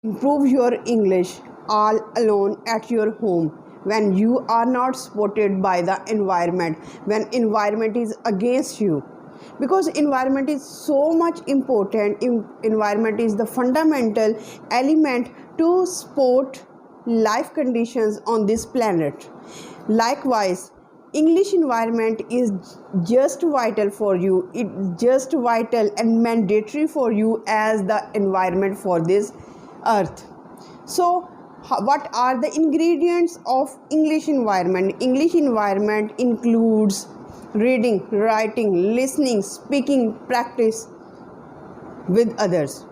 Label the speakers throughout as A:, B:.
A: Improve your English all alone at your home when you are not supported by the environment, when environment is against you. Because environment is so much important. Environment is the fundamental element to support life conditions on this planet. Likewise, English environment is just vital for you. It's just vital and mandatory for you as the environment for this earth. So what are the ingredients of English environment? English environment includes reading, writing, listening, speaking, practice with others.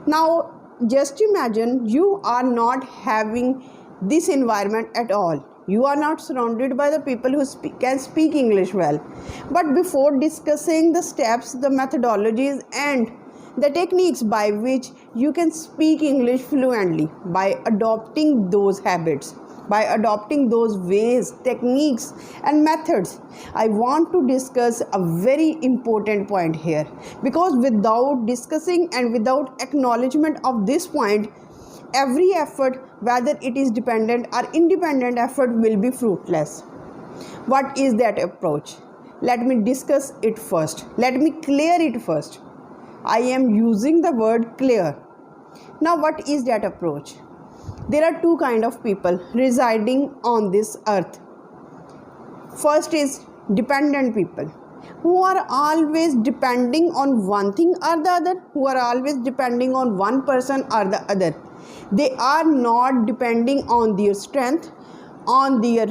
A: Now just imagine you are not having this environment at all. You are not surrounded by the people who can speak English well. But before discussing the steps, the methodologies and the techniques by which you can speak English fluently, by adopting those habits, by adopting those ways, techniques and methods, I want to discuss a very important point here. Because without discussing and without acknowledgement of this point, every effort, whether it is dependent or independent effort, will be fruitless. What is that approach? Let me discuss it first. Let me clear it first. I am using the word clear. Now what is that approach? There are two kinds of people residing on this earth. First is dependent people, who are always depending on one thing or the other, who are always depending on one person or the other. They are not depending on their strength, on their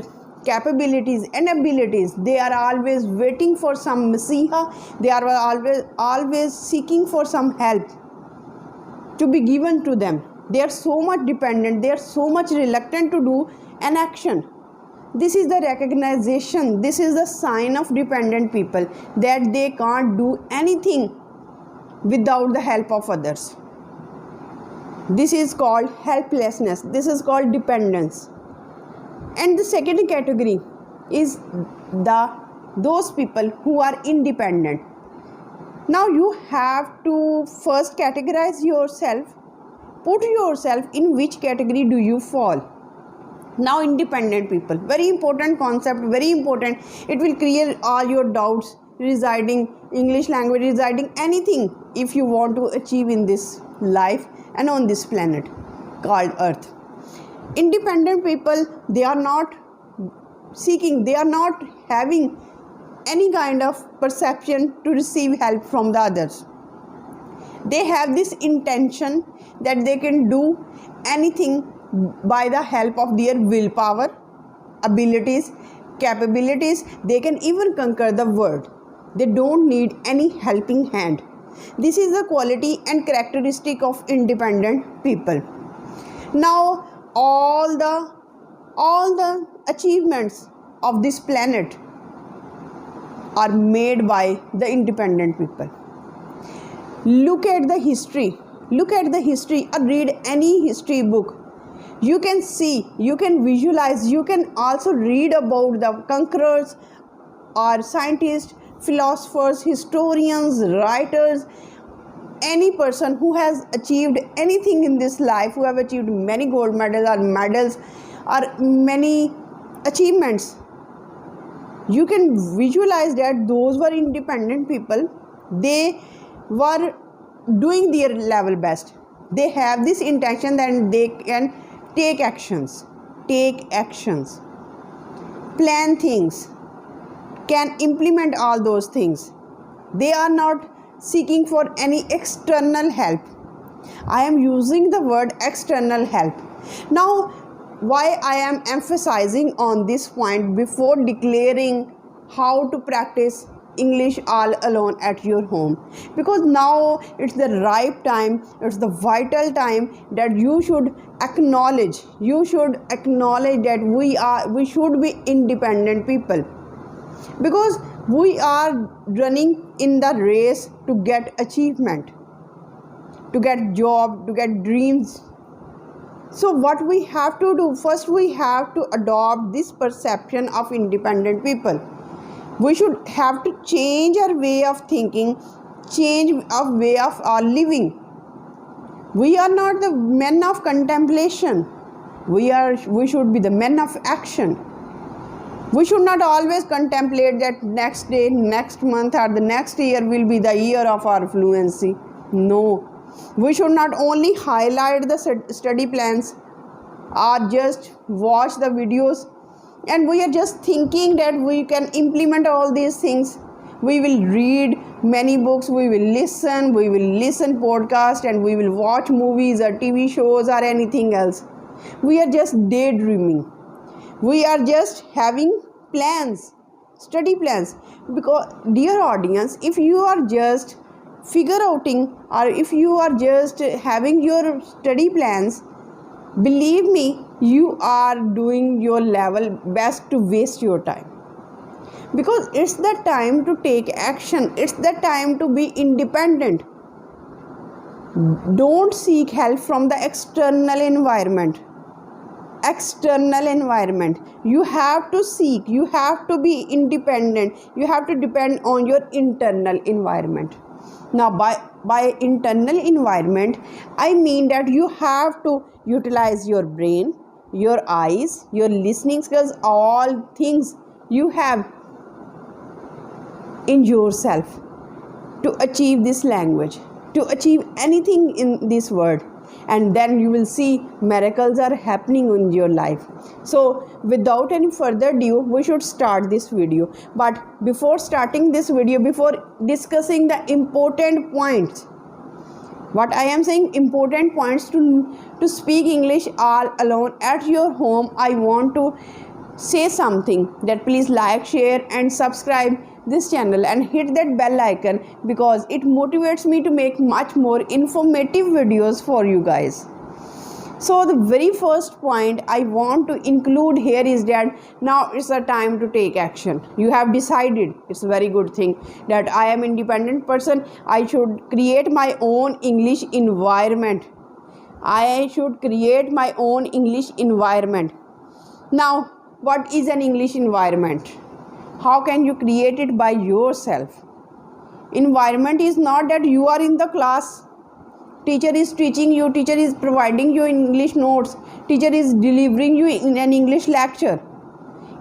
A: capabilities and abilities. They are always waiting for some messiah. They are always seeking for some help to be given to them. They are so much dependent. They are so much reluctant to do an action. This is the recognition. This is the sign of dependent people, that they can't do anything without the help of others. This is called helplessness. This is called dependence. And the second category is those people who are independent. Now you have to first categorize yourself. Put yourself in which category do you fall. Now independent people, very important concept, very important. It will clear all your doubts residing English language, residing anything if you want to achieve in this life and on this planet called earth. Independent people, they are not seeking, they are not having any kind of perception to receive help from the others. They have this intention that they can do anything by the help of their willpower, abilities, capabilities. They can even conquer the world. They don't need any helping hand. This is the quality and characteristic of independent people. Now all the achievements of this planet are made by the independent people. Look at the history or read any history book. You can see, you can visualize, you can also read about the conquerors or scientists, philosophers, historians, writers, any person who has achieved anything in this life, who have achieved many gold medals or many achievements. You can visualize that those were independent people. They were doing their level best. They have this intention that they can take actions, plan things, can implement all those things. They are not seeking for any external help. I am using the word external help. Now, why I am emphasizing on this point before declaring how to practice English all alone at your home? Because now it's the ripe time, it's the vital time that you should acknowledge. You should acknowledge that we should be independent people. Because we are running in the race to get achievement, to get job, to get dreams. So what we have to do, first we have to adopt this perception of independent people. We should have to change our way of thinking, change our way of living. We are not the men of contemplation. We should be the men of action. We should not always contemplate that next day, next month, or the next year will be the year of our fluency. No. We should not only highlight the study plans or just watch the videos and we are just thinking that we can implement all these things. We will read many books, we will listen podcast, and we will watch movies or TV shows or anything else. We are just daydreaming. We are just having plans, study plans. Because, dear audience, if you are just figure outing or if you are just having your study plans, believe me, you are doing your level best to waste your time. Because it's the time to take action. It's the time to be independent. Don't seek help from the external environment. You have to seek, you have to be independent, you have to depend on your internal environment. Now by internal environment, I mean that you have to utilize your brain, your eyes, your listening skills, all things you have in yourself to achieve this language, to achieve anything in this world. And then you will see miracles are happening in your life. So without any further ado, we should start this video. But before starting this video, before discussing the important points, what I am saying, important points to speak English all alone at your home, I want to say something, that please like, share and subscribe this channel and hit that bell icon, because it motivates me to make much more informative videos for you guys. So the very first point I want to include here is that now it's a time to take action. You have decided, it's a very good thing, that I am an independent person. I should create my own English environment. Now, what is an English environment? How can you create it by yourself? Environment is not that you are in the class, teacher is teaching you, teacher is providing you English notes, teacher is delivering you in an English lecture.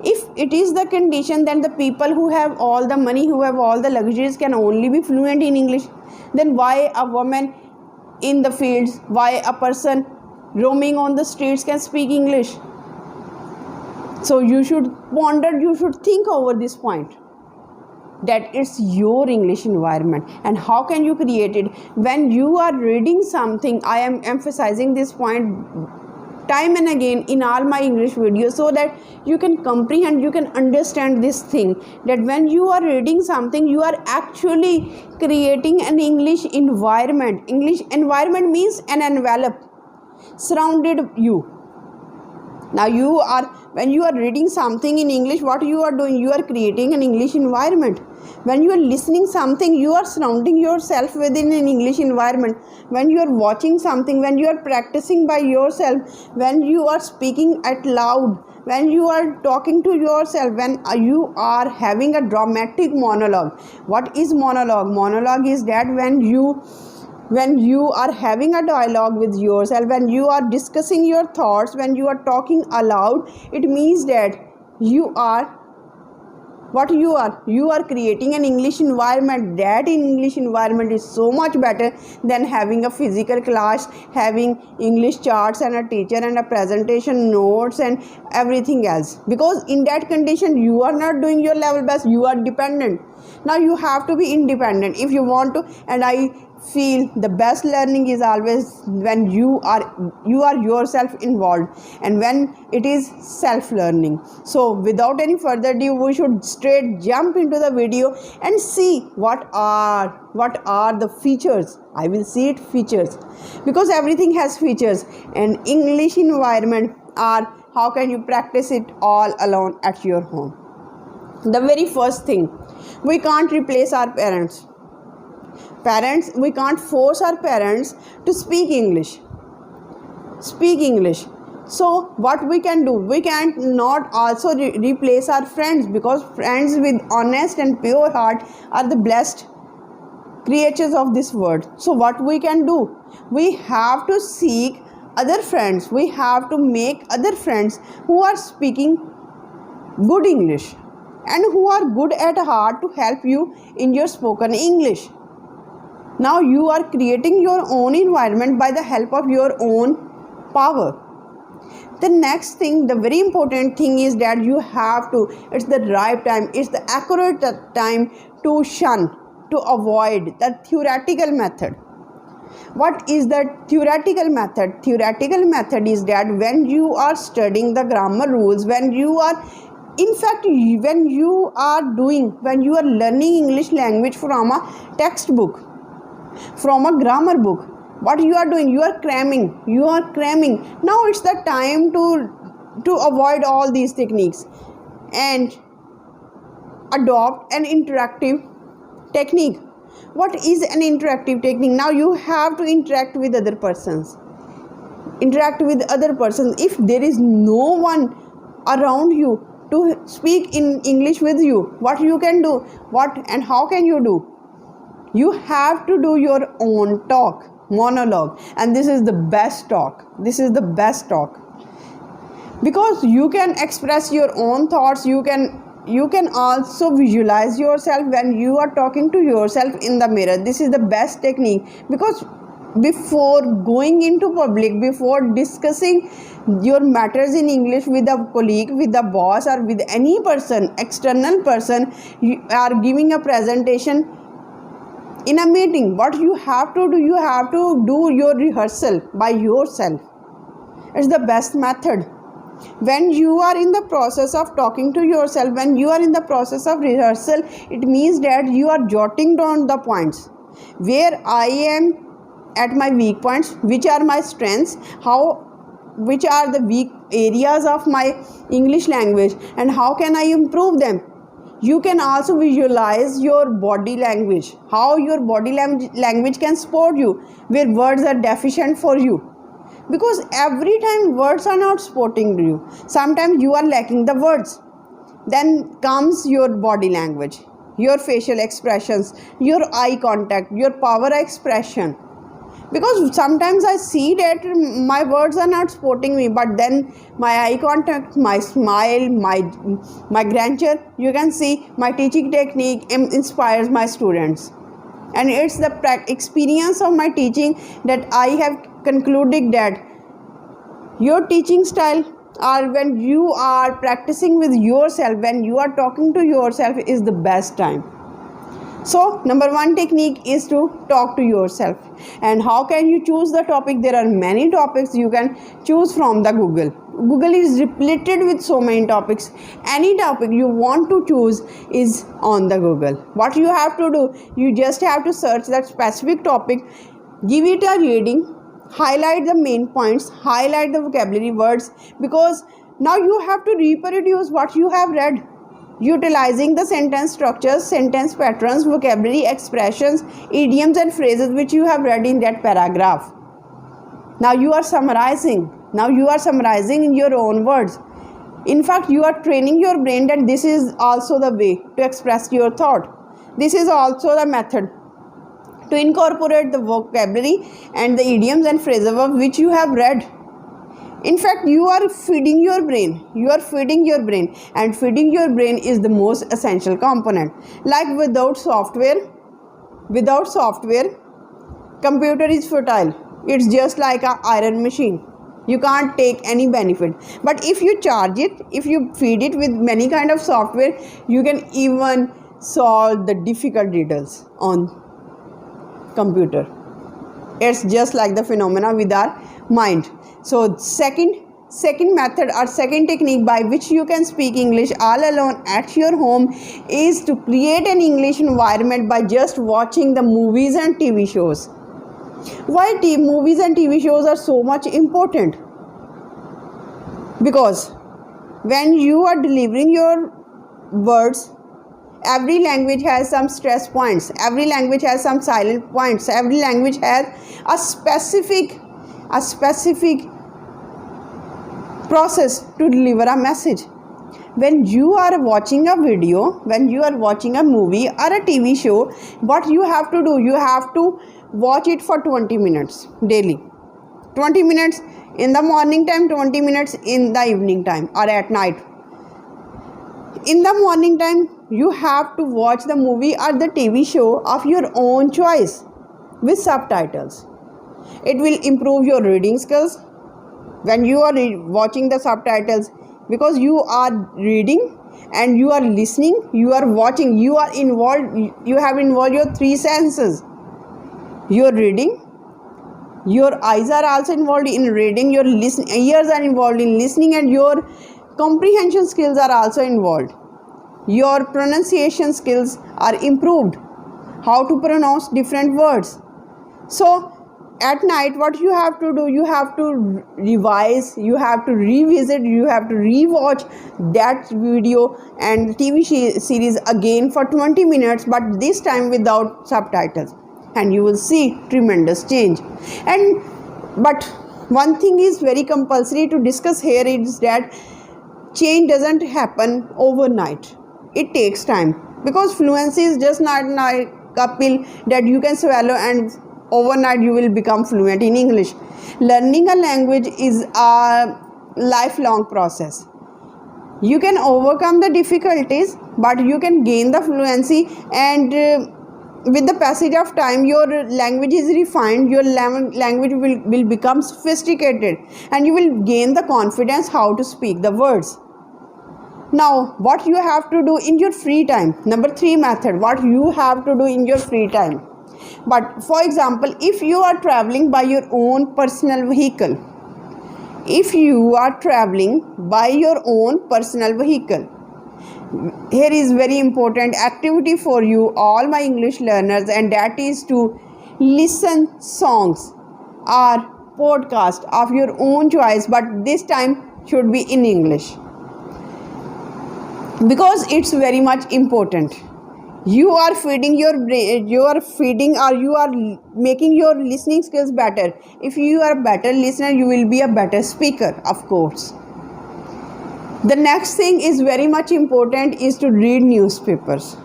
A: If it is the condition, then the people who have all the money, who have all the luxuries can only be fluent in English. Then why a woman in the fields, why a person roaming on the streets can speak English? So you should ponder, you should think over this point, that it's your English environment. And how can you create it? When you are reading something, I am emphasizing this point time and again in all my English videos, so that you can comprehend, you can understand this thing, that when you are reading something, you are actually creating an English environment. English environment means an envelope surrounded you. Now when you are reading something in English, what you are doing? You are creating an English environment. When you are listening something, you are surrounding yourself within an English environment. When you are watching something, when you are practicing by yourself, when you are speaking out loud, when you are talking to yourself, when you are having a dramatic monologue. What is monologue? Monologue is that when you are having a dialogue with yourself, when you are discussing your thoughts, when you are talking aloud, it means that you are creating an English environment. That English environment is so much better than having a physical class, having English charts and a teacher and a presentation notes and everything else. Because in that condition, you are not doing your level best, you are dependent. Now you have to be independent if you want to. And I feel the best learning is always when you are yourself involved, and when it is self-learning. So without any further ado, we should straight jump into the video and see what are the features. I will see it features, because everything has features. And English environment are how can you practice it all alone at your home. The very first thing, we can't replace our parents. We can't force our parents to speak English. So what we can do, we can't not also replace our friends, because friends with honest and pure heart are the blessed creatures of this world. So what we can do? We have to seek other friends. We have to make other friends who are speaking good English and who are good at heart to help you in your spoken English. Now you are creating your own environment by the help of your own power. The next thing, the very important thing is that you have to, it's the right time, it's the accurate time to shun, to avoid the theoretical method. What is the theoretical method? Theoretical method is that when you are studying the grammar rules, when you are learning English language from a textbook, from a grammar book, what you are doing? You are cramming. Now it's the time to avoid all these techniques and adopt an interactive technique. What is an interactive technique? Now you have to interact with other persons. If there is no one around you to speak in English with you, what you can do? What and how can you do? You have to do your own talk, monologue, and this is the best talk. Because you can express your own thoughts. You can also visualize yourself when you are talking to yourself in the mirror. This is the best technique, because before going into public, before discussing your matters in English with a colleague, with the boss, or with any person, external person, you are giving a presentation in a meeting. What you have to do? You have to do your rehearsal by yourself. It's the best method. When you are in the process of talking to yourself, when you are in the process of rehearsal, it means that you are jotting down the points where I am at my weak points, which are my strengths, which are the weak areas of my English language, and how can I improve them. You can also visualize your body language, how your body language can support you where words are deficient for you. Because every time words are not supporting you, sometimes you are lacking the words. Then comes your body language, your facial expressions, your eye contact, your power expression. Because sometimes I see that my words are not supporting me, but then my eye contact, my smile, my grandeur, you can see my teaching technique inspires my students. And it's the experience of my teaching that I have concluded that your teaching style, or when you are practicing with yourself, when you are talking to yourself, is the best time. So number one technique is to talk to yourself. And how can you choose the topic? There are many topics you can choose from the Google. Google is repleted with so many topics. Any topic you want to choose is on the Google. What you have to do? You just have to search that specific topic, give it a reading, highlight the main points, highlight the vocabulary words, because now you have to reproduce what you have read, utilizing the sentence structures, sentence patterns, vocabulary expressions, idioms and phrases which you have read in that paragraph. Now you are summarizing in your own words. In fact, you are training your brain that this is also the way to express your thought. This is also the method to incorporate the vocabulary and the idioms and phrases of which you have read. In fact, you are feeding your brain. And feeding your brain is the most essential component. Like without software, computer is futile. It's just like an iron machine. You can't take any benefit. But if you charge it, if you feed it with many kind of software, you can even solve the difficult riddles on computer. It's just like the phenomena with our mind. So second method or second technique by which you can speak English all alone at your home is to create an English environment by just watching the movies and TV shows. Why movies and TV shows are so much important? Because when you are delivering your words, every language has some stress points, every language has some silent points, every language has a specific process to deliver a message. When you are watching a video, when you are watching a movie or a TV show, what you have to do, you have to watch it for 20 minutes daily. 20 minutes in the morning time, 20 minutes in the evening time or at night. In the morning time, you have to watch the movie or the TV show of your own choice with subtitles. It will improve your reading skills when you are watching the subtitles, because you are reading and you are listening, you are watching, you are involved, you have involved your three senses. You are reading, your eyes are also involved in reading, your ears are involved in listening, and your comprehension skills are also involved. Your pronunciation skills are improved, how to pronounce different words. So at night, what you have to do, you have to revise, you have to revisit, you have to rewatch that video and TV series again for 20 minutes, but this time without subtitles, and you will see tremendous change. But one thing is very compulsory to discuss here is that change doesn't happen overnight. It takes time, because fluency is just not like a pill that you can swallow and overnight you will become fluent in English. Learning a language is a lifelong process. You can overcome the difficulties, but you can gain the fluency, and with the passage of time your language is refined, your language will become sophisticated, and you will gain the confidence how to speak the words. Now, what you have to do in your free time, number 3 method, what you have to do in your free time. But for example, if you are traveling by your own personal vehicle, if you are traveling by your own personal vehicle, here is very important activity for you, all my English learners, and that is to listen songs or podcast of your own choice, but this time should be in English, because it's very much important. You are feeding your brain, you are feeding, or you are making your listening skills better. If you are a better listener, you will be a better speaker, of course. The next thing is very much important is to read newspapers.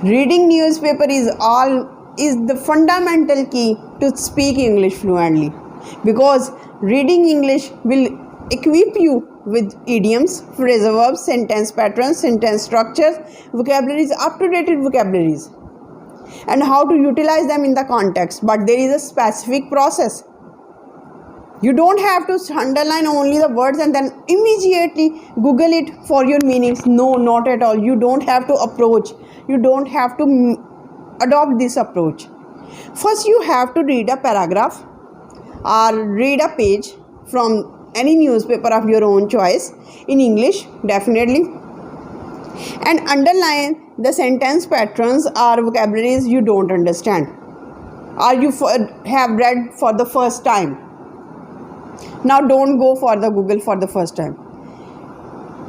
A: Reading newspaper is the fundamental key to speak English fluently, because reading English will equip you with idioms, phrasal verbs, sentence patterns, sentence structures, vocabularies, up-to-date vocabularies, and how to utilize them in the context. But there is a specific process. You don't have to underline only the words and then immediately Google it for your meanings. No, not at all. You don't have to approach. You don't have to adopt this approach. First, you have to read a paragraph or read a page from any newspaper of your own choice in English, definitely, and underline the sentence patterns or vocabularies you don't understand or you have read for the first time. Now don't go for the Google for the first time.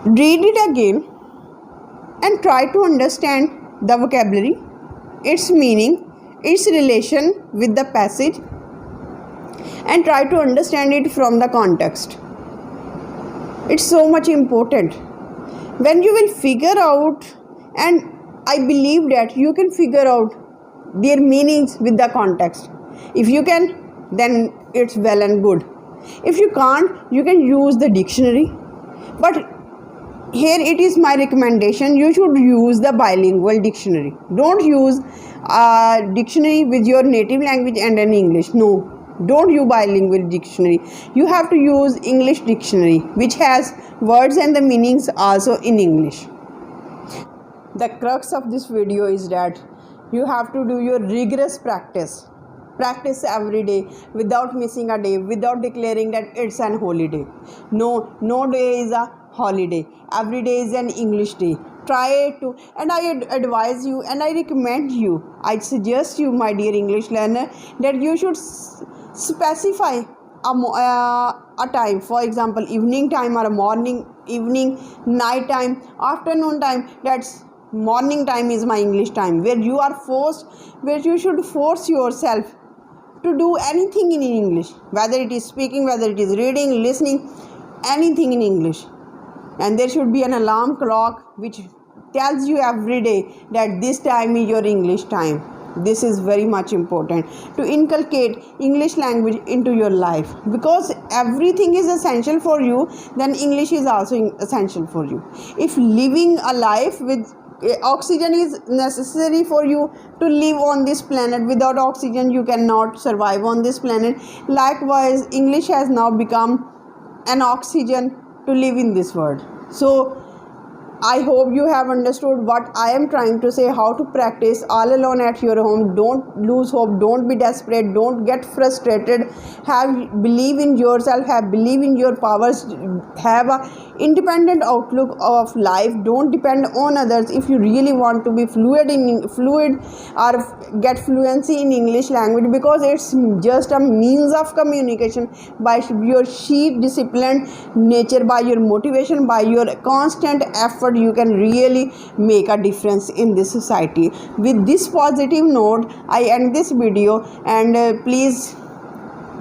A: Read it again and try to understand the vocabulary, its meaning, its relation with the passage, and try to understand it from the context. It's so much important. When you will figure out, and I believe that you can figure out their meanings with the context. If you can, then it's well and good. If you can't, you can use the dictionary. But here it is my recommendation, you should use the bilingual dictionary. Don't use a dictionary with your native language and an English. No, don't use bilingual dictionary. You have to use English dictionary, which has words and the meanings also in English. The crux of this video is that you have to do your rigorous practice. Practice every day without missing a day, without declaring that it's an holiday. No day is a holiday. Every day is an English day. Try to, and I advise you and I recommend you, I suggest you, my dear English learner, that you should specify a time. For example, evening time or a morning, evening, night time, afternoon time. That's morning time is my English time, where you should force yourself to do anything in English, whether it is speaking, whether it is reading, listening, anything in English. and there should be an alarm clock which tells you every day that this time is your English time. This is very much important to inculcate English language into your life, because everything is essential for you, then English is also essential for you. If living a life with oxygen is necessary for you to live on this planet, without oxygen you cannot survive on this planet. Likewise, English has now become an oxygen to live in this world. So I hope you have understood what I am trying to say, how to practice all alone at your home. Don't lose hope, don't be desperate, don't get frustrated. Believe in yourself, believe in your powers, have a independent outlook of life. Don't depend on others. If you really want to be fluid or get fluency in English language, because it's just a means of communication, by your sheer disciplined nature, by your motivation, by your constant effort, you can really make a difference in this society. With this positive note, I end this video, and please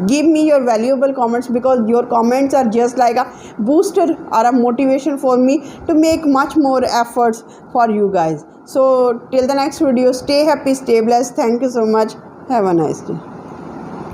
A: give me your valuable comments, because your comments are just like a booster or a motivation for me to make much more efforts for you guys. So till the next video, stay happy, stay blessed. Thank you so much. Have a nice day.